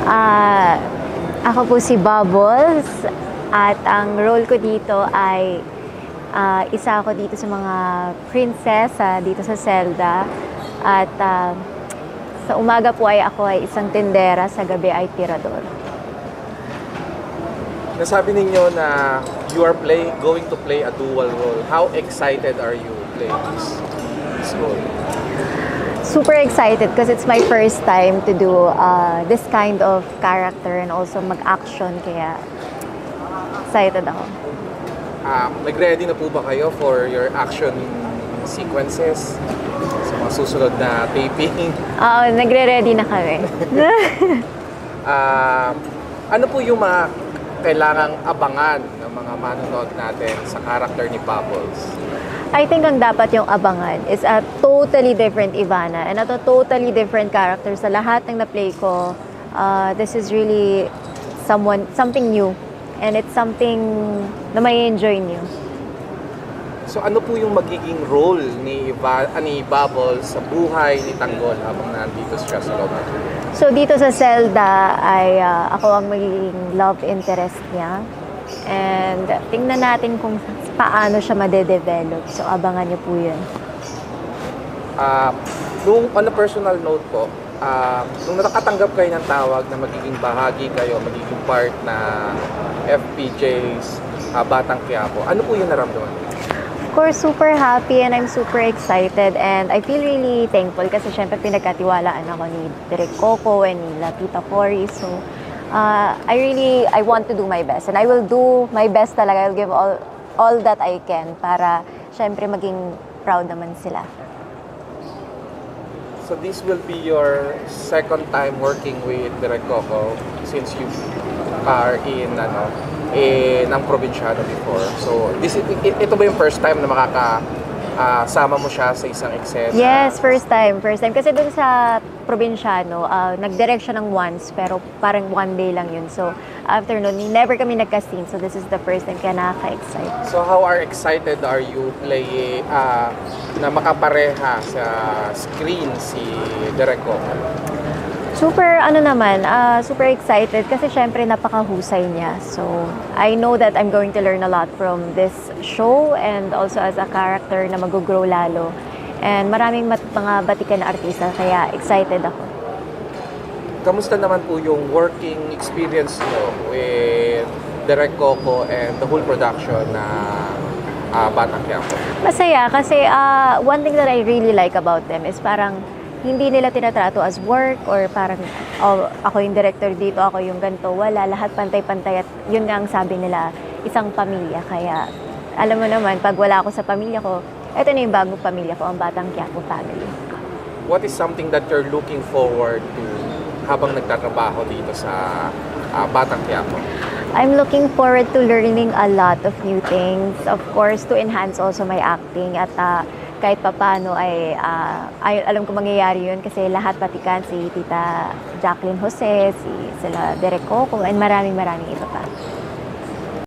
Ah, Ako po si Bubbles at ang role ko dito ay isa ako dito sa mga prinsesa dito sa Zelda at sa umaga po ay ako ay isang tindera, sa gabi ay tirador. Nasabi ninyo na you are going to play a dual role. How excited are you playing this role? Super excited because it's my first time to do this kind of character and also mag-action, kaya excited ako. Nag-ready na po ba kayo for your action sequences sa mga susunod na taping? Nagre-ready na kami. Ano po yung mga kailangang abangan ng mga manonood natin sa character ni Bubbles? I think ang dapat yung abangan is a totally different Ivana and a totally different character sa lahat ng na-play ko. This is really something new and it's something na may enjoy niyo. So ano po yung magiging role ni Bubbles sa buhay ni Tanggol habang nandito siya sa loob? So dito sa Zelda ay ako ang magiging love interest niya. And tingnan natin kung paano siya madedevelop. So abangan niyo po yun. On a personal note po, nung nakatanggap kayo ng tawag na magiging bahagi kayo, magiging part na FPJ's Batang Quiapo, ano po yung naramdaman? Of course, super happy and I'm super excited and I feel really thankful kasi syempre pinagkatiwalaan ako ni Direk Coco and ni Tita Cory. So I want to do my best and I will do my best talaga. I'll give all that I can para syempre maging proud naman sila. So this will be your second time working with Direk Coco since you are in ng probinsyano before. So ito ba yung first time na makakasama mo siya sa isang eksena? Yes, first time. Kasi dun sa probinsyano, nag-direct siya ng once, pero parang one day lang yun. So, after nun, never kami nagka-scene. So, this is the first time, kaya nakaka-excite. So, how excited are you na makapareha sa screen si Direk Coco? Super, super excited kasi syempre napakahusay niya. So, I know that I'm going to learn a lot from this show and also as a character na mag-grow lalo. And maraming mga batikan na artista, kaya excited ako. Kamusta naman po yung working experience mo with Direk Coco and the whole production na Batang Quiapo? Masaya kasi one thing that I really like about them is parang hindi nila tinatrato as work or parang ako yung director dito, ako yung ganito. Wala, lahat pantay-pantay at yun nga ang sabi nila, isang pamilya. Kaya alam mo naman, pag wala ako sa pamilya ko, ito na yung bagong pamilya ko, ang Batang Quiapo family. What is something that you're looking forward to habang nagtatrabaho dito sa Batang Quiapo? I'm looking forward to learning a lot of new things. Of course, to enhance also my acting at kahit papano ay alam ko mangyayari yun kasi lahat patikan, si Tita Jacqueline Jose, sila Direk Coco, and maraming iba pa.